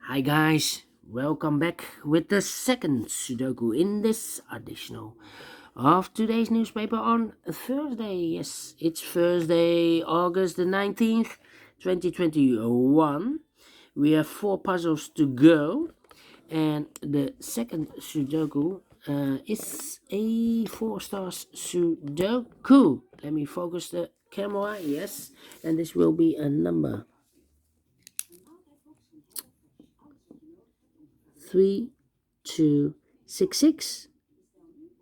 Hi guys, welcome back with the second Sudoku in this additional of today's newspaper on Thursday. Yes, it's Thursday, August the 19th, 2021. We have 4 puzzles to go, and the second Sudoku is a 4 stars Sudoku. Let me focus the camera, yes, and this will be a number 3266.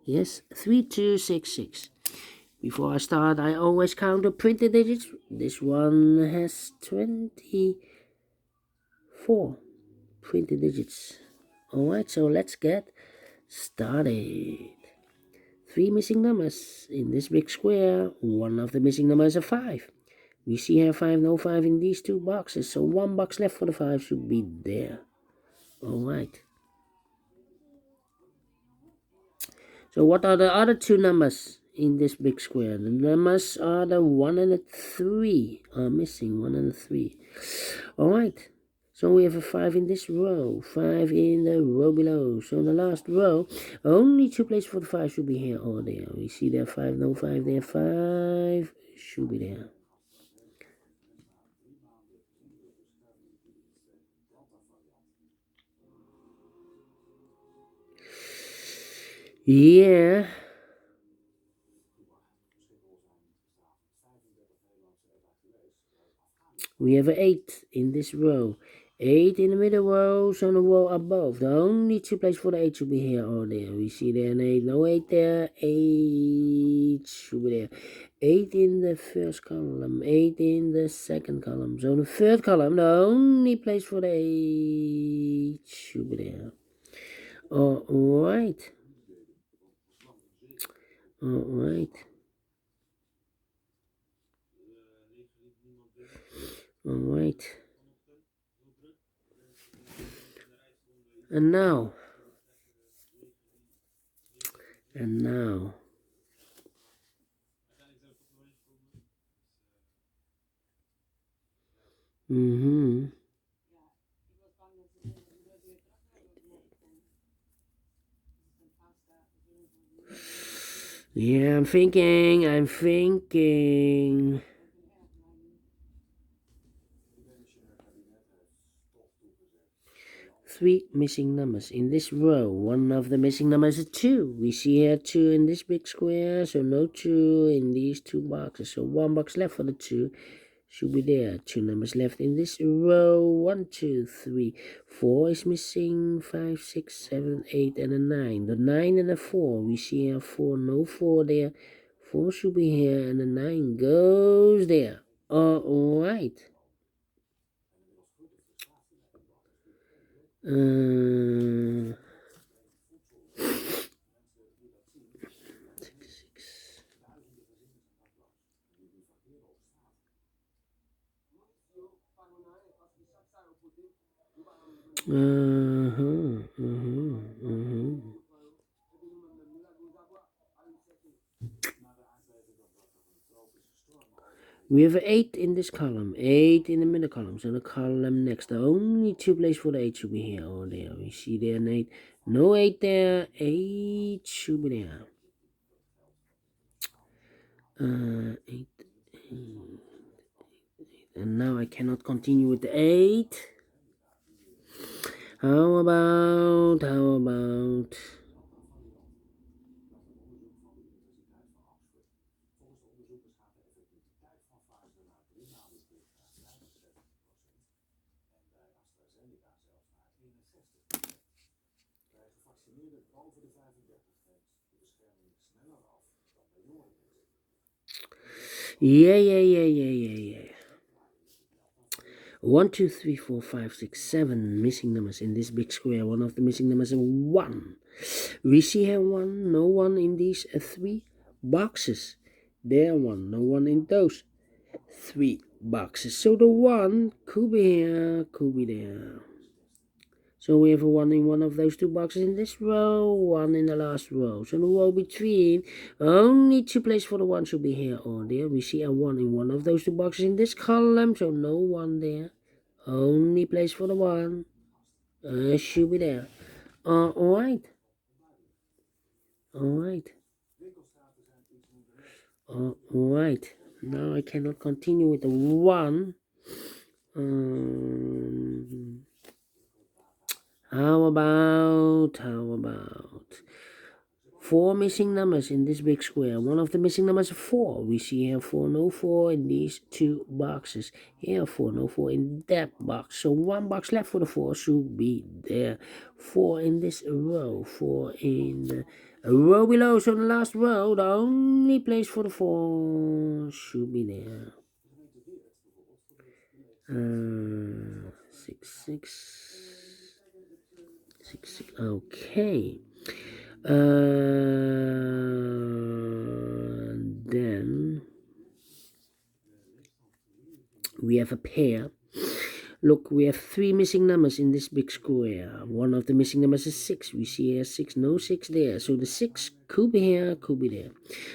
Yes, 3266. Before I start, I always count the printed digits. This one has 24 printed digits. Alright, so let's get started. 3 missing numbers in this big square. One of the missing numbers is a 5. We see here 5, no 5 in these 2 boxes, so 1 box left for the 5 should be there. Alright. So what are the other 2 numbers in this big square? The numbers are the 1 and the 3 are missing, 1 and the 3. Alright, so we have a 5 in this row, 5 in the row below. So in the last row, only 2 places for the 5 should be here or there. We see there 5, no 5 there, 5 should be there. Yeah. We have an 8 in this row. 8 in the middle row, so on the row above. The only 2 places for the 8 should be here or there. We see there an 8, no 8 there, 8 should be there. 8 in the first column, 8 in the second column. So the third column, the only place for the 8 should be there. Alright. Alright. Alright. And now. Yeah, I'm thinking. 3 missing numbers in this row. One of the missing numbers is 2. We see here 2 in this big square, so no 2 in these 2 boxes. So 1 box left for the 2 should be there. 2 numbers left in this row. 1, 2, 3, 4 is missing. 5, 6, 7, 8, and a 9. The 9 and the 4. We see here 4, no 4 there. 4 should be here, and the 9 goes there. Alright. We have 8 in this column, 8 in the middle column, so the column next. The only 2 places for the 8 should be here or there. We see there an 8, no 8 there, 8 should be there. 8, and now I cannot continue with the 8. How about yeah. 1, 2, 3, 4, 5, 6, 7 missing numbers in this big square. One of the missing numbers is 1. We see here 1, no 1 in these 3 boxes. There 1, no 1 in those 3 boxes. So the 1 could be here, could be there. So we have a 1 in one of those 2 boxes in this row, 1 in the last row. So the row between, only 2 places for the 1 should be here or there. We see a 1 in one of those 2 boxes in this column, so no 1 there. Only place for the 1. Should be there. Alright. Alright. Alright. Now I cannot continue with the 1. How about 4 missing numbers in this big square? One of the missing numbers is 4. We see here 4, no 4 in these 2 boxes. Here 4, no 4 in that box. So 1 box left for the 4 should be there. 4 in this row. 4 in the row below. So the last row, the only place for the 4 should be there. 6, 6, 6, 6. Okay. Then we have a pair. Look, we have 3 missing numbers in this big square. One of the missing numbers is 6. We see here 6, no 6 there. So the 6 could be here, could be there.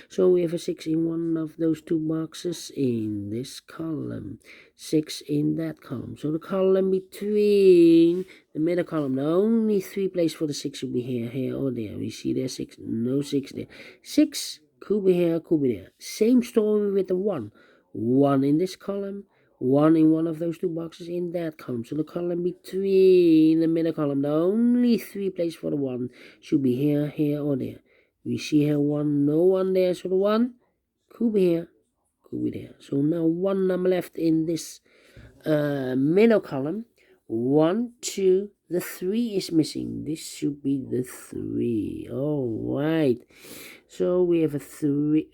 So we have a 6 in one of those 2 boxes in this column. 6 in that column. So the column between the middle column, the only 3 places for the 6 should be here, here, or there. We see there 6, no 6 there. 6 could be here, could be there. Same story with the 1. 1 in this column. 1 in one of those 2 boxes in that column. So the column between the middle column, the only 3 places for the 1 should be here, here, or there. We see here 1, no 1 there. So the 1 could be here, could be there. So now 1 number left in this middle column. 1, 2, the 3 is missing. This should be the 3. All right. So we have a 3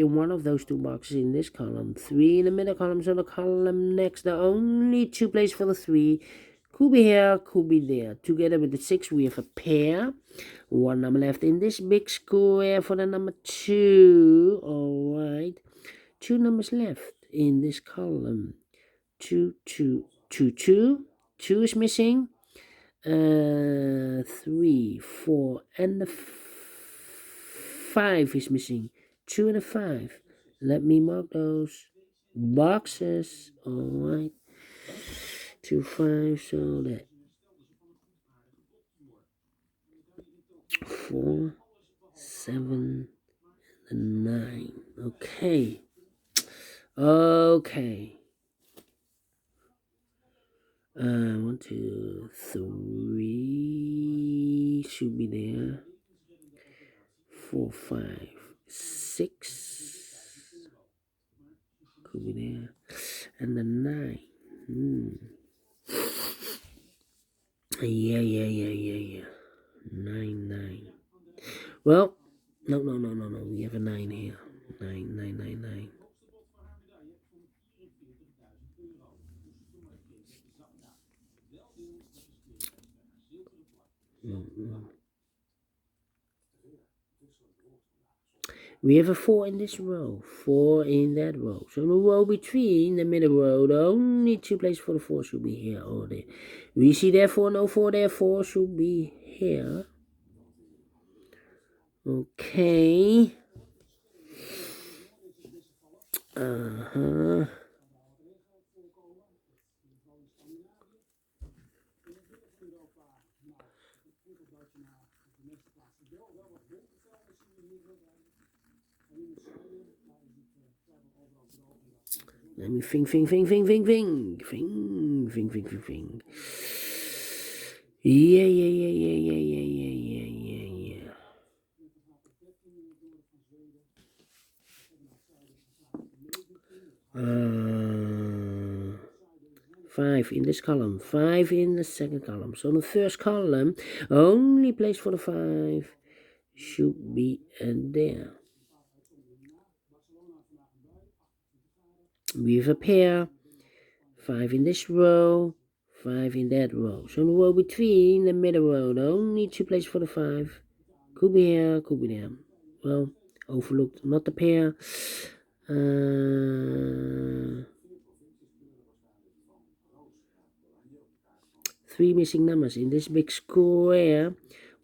in one of those 2 boxes in this column. 3 in the middle column. So the column next, the only 2 places for the 3 could be here, could be there. Together with the 6, we have a pair. 1 number left in this big square for the number 2. All right. 2 numbers left in this column. 2, 2, 2, 2. 2 is missing. 3, 4, and the 5 is missing. 2 and a 5. Let me mark those boxes. Alright. 2, 5, so that 4, 7, and 9. Okay. Okay. 1, 2, 3 should be there. 4, 5, 6 could be there, and the 9. Yeah. 9, 9. Well, no. We have a 9 here. 9. We have a 4 in this row, 4 in that row. So the row between the middle row, the only 2 places for the 4 should be here or there. We see therefore no 4 there, 4 should be here. Okay. Let me think. Yeah. 5 in this column, 5 in the second column. So the first column, only place for the 5 should be there. We have a pair, 5 in this row, 5 in that row. So the row between the middle row, the only 2 places for the 5 could be here, could be there. Well, overlooked, not the pair. 3 missing numbers in this big square.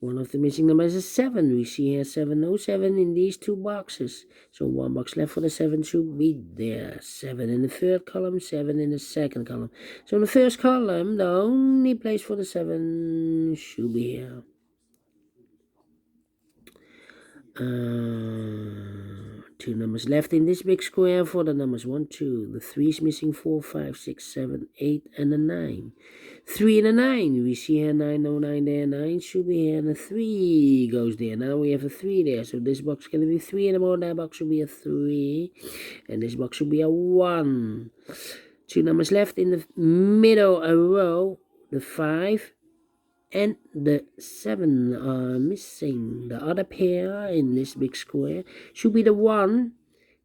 One of the missing numbers is 7. We see here 7, no 7 in these two boxes. So one box left for the 7 should be there. 7 in the third column, 7 in the second column. So in the first column, the only place for the 7 should be here. Two numbers left in this big square for the numbers 1, 2. The 3 is missing, 4, 5, 6, 7, 8, and a 9. 3 and a 9. We see here 9, no 9 there. 9 should be here, and a 3 goes there. Now we have a 3 there. So this box can be 3 and more. That box should be a 3. And this box should be a 1. Two numbers left in the middle a row. The 5 and the 7 are missing. The other pair in this big square should be the 1,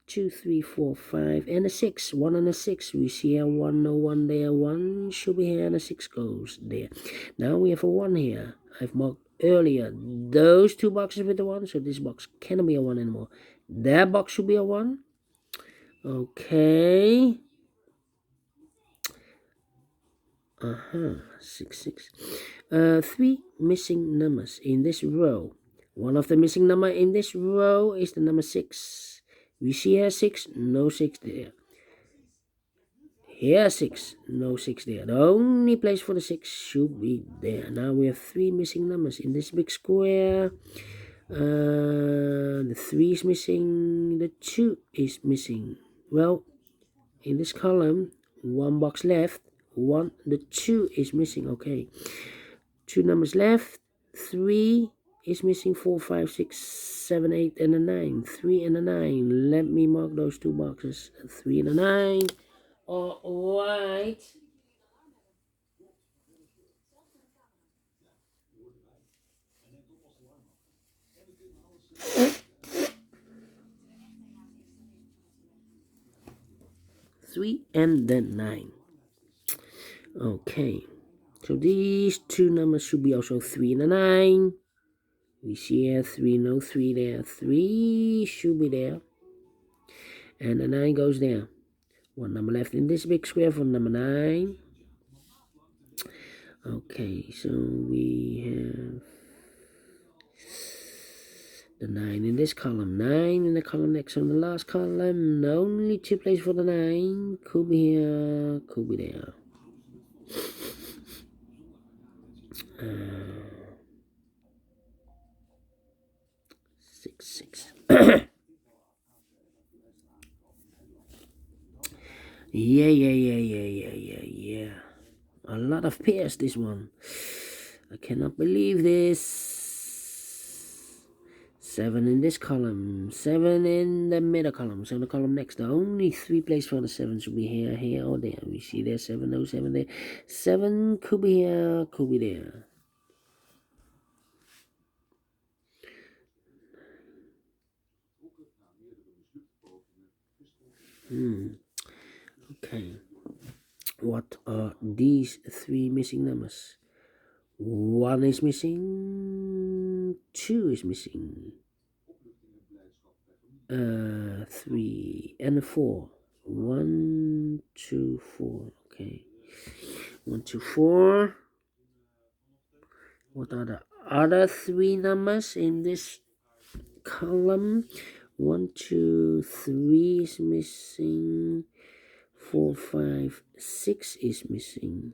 2, 3, 4, 5, and a 6. 1 and a 6. We see here 1, no 1 there. 1 should be here, and a 6 goes there. Now we have a 1 here. I've marked earlier those two boxes with the 1, so this box cannot be a 1 anymore. That box should be a 1. Okay. 6, 6. 3 missing numbers in this row. One of the missing number in this row is the number 6. We see here 6, no 6 there. Here 6, no 6 there. The only place for the 6 should be there. Now we have 3 missing numbers in this big square. The 3 is missing, the 2 is missing. Well, in this column, one box left. 1, the 2 is missing. Okay, 2 numbers left. 3 is missing, 4, 5, 6, 7, 8, and a 9. 3 and a 9. Let me mark those two boxes. 3 and a 9. All right. Three and then 9. Okay, so these two numbers should be also 3 and a 9. We see here 3, no 3 there. 3 should be there. And the 9 goes there. One number left in this big square for number 9. Okay, so we have the 9 in this column. 9 in the column next on the last column. Only 2 places for the 9. Could be here, could be there. 6, 6. Yeah. A lot of pairs, this one. I cannot believe this. 7 in this column. 7 in the middle column. So the column next. The only 3 places for the 7 should be here, here, or there. We see there 7, no 7 there. 7 could be here, could be there. Okay. What are these 3 missing numbers? 1 is missing. 2 is missing. 3 and 4. 1, 2, 4. Okay. 1, 2, 4. What are the other 3 numbers in this column? 1, 2, 3 is missing. 4, 5, 6 is missing.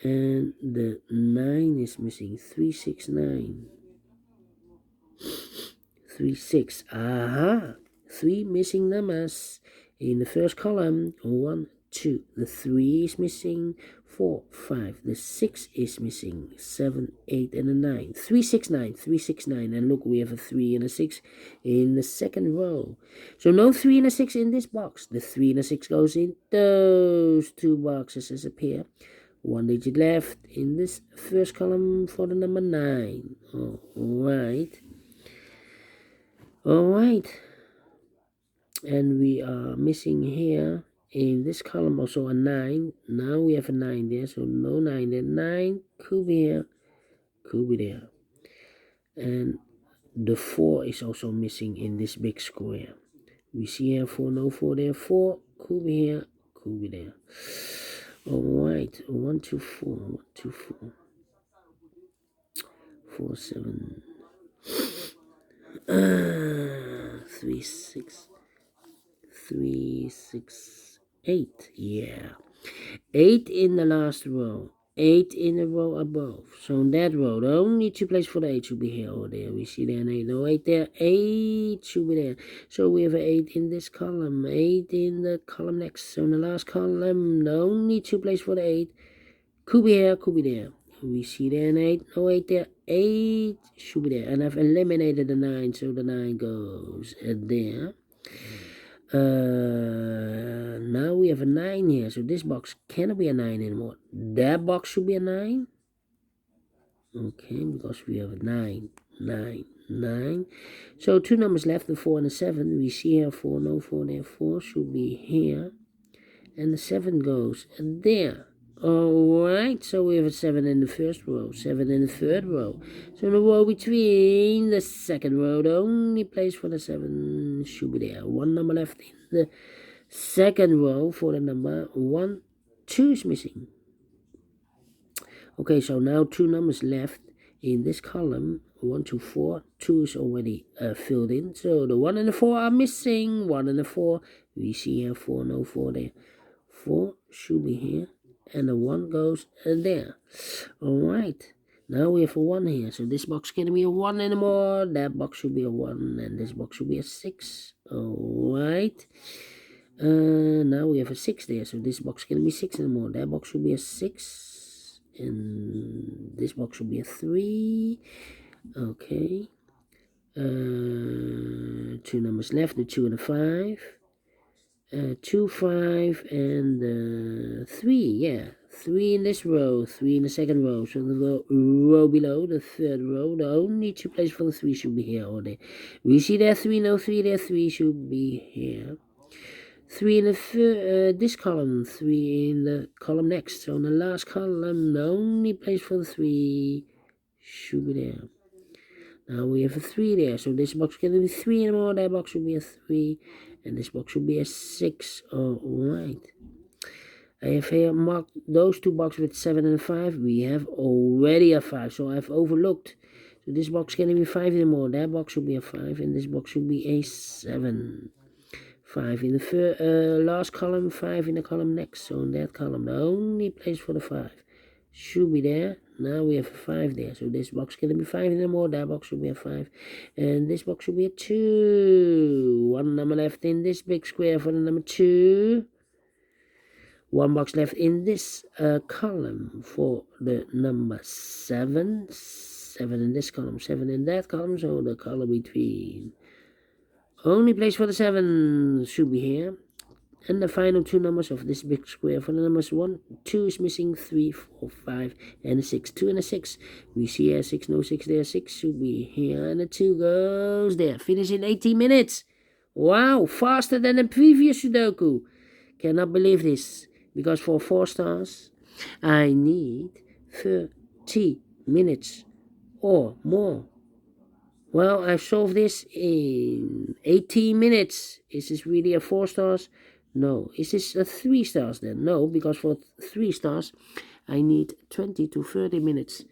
And the 9 is missing. 3, 6, 9. 3, 6. 3 missing numbers in the first column. 1, 2. The 3 is missing. 4, 5. The 6 is missing. 7, 8, and a 9. 3, 6, 9. 3, 6, 9. And look, we have a 3 and a 6 in the second row. So no 3 and a 6 in this box. The 3 and a 6 goes in those two boxes as a pair. 1 digit left in this first column for the number 9. Alright. And we are missing here in this column also a 9. Now we have a 9 there, so no 9 there. 9 could be here, could be there. And the 4 is also missing in this big square. We see here 4, no 4 there. 4 could be here, could be there. Alright, 1, 2, 4, 1, 2, 4. 4, 7, 3, 6, 3, 6, 8. Yeah. 8 in the last row. 8 in the row above. So in that row, the only 2 places for the 8 should be here or there. We see there an 8. No 8 there. 8 should be there. So we have an 8 in this column. 8 in the column next. So in the last column, the only 2 places for the 8 could be here, could be there. We see there an 8. No 8 there. 8 should be there. And I've eliminated the 9. So the 9 goes there. Now we have a 9 here, so this box cannot be a 9 anymore. That box should be a 9. Okay, because we have a 9, 9, 9. So 2 numbers left, the 4 and the 7. We see here 4, no 4 there. 4 should be here. And the 7 goes there. Alright, so we have a 7 in the first row, 7 in the third row. So in the row between the second row, the only place for the 7 should be there. 1 number left in the second row for the number 1. 2 is missing. Okay, so now 2 numbers left in this column. 1, 2, 4. 2 is already filled in. So the 1 and the 4 are missing. 1 and the 4. We see here 4, no 4 there. 4 should be here. And the 1 goes there. Alright. Now we have a 1 here. So this box can't be a 1 anymore. That box should be a 1. And this box should be a 6. Alright. Now we have a 6 there. So this box can't be 6 anymore. That box should be a 6. And this box should be a 3. Okay. 2 numbers left. The 2 and the 5. 2, 5, and 3, yeah. 3 in this row, 3 in the second row. So the row below, the third row, the only 2 places for the 3 should be here or there. We see there 3, no 3 there, 3 should be here. 3 in the this column, 3 in the column next. So in the last column, the only place for the 3 should be there. Now we have a 3 there, so this box can be 3 anymore, that box should be a 3, and this box should be a 6. Alright. I have here marked those 2 boxes with 7 and 5. We have already a 5, so I've overlooked. So this box can't be 5 anymore, that box should be a 5, and this box should be a 7. 5 in the last column, 5 in the column next. So in that column, the only place for the 5 should be there. Now we have a 5 there. So this box can't be 5 anymore. That box should be a 5. And this box should be a 2. 1 number left in this big square for the number 2. 1 box left in this column for the number 7. 7 in this column, 7 in that column. So the column between. Only place for the 7 should be here. And the final 2 numbers of this big square for the numbers 1, 2 is missing, 3, 4, 5, and a 6. 2 and a 6. We see here 6, no 6 there. 6 should be here. And the 2 goes there. Finish in 18 minutes. Wow, faster than the previous Sudoku. Cannot believe this. Because for 4 stars, I need 30 minutes or more. Well, I've solved this in 18 minutes. Is this really a 4 stars? No. Is this a 3 stars then? No, because for 3 stars, I need 20 to 30 minutes.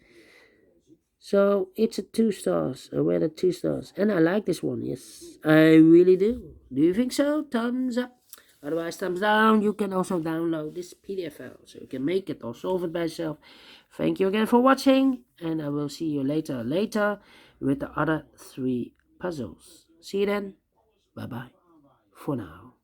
So it's a 2 stars, a rather 2 stars. And I like this one, yes. I really do. Do you think so? Thumbs up. Otherwise, thumbs down. You can also download this PDF file, so you can make it or solve it by yourself. Thank you again for watching, and I will see you later with the other 3 puzzles. See you then. Bye-bye for now.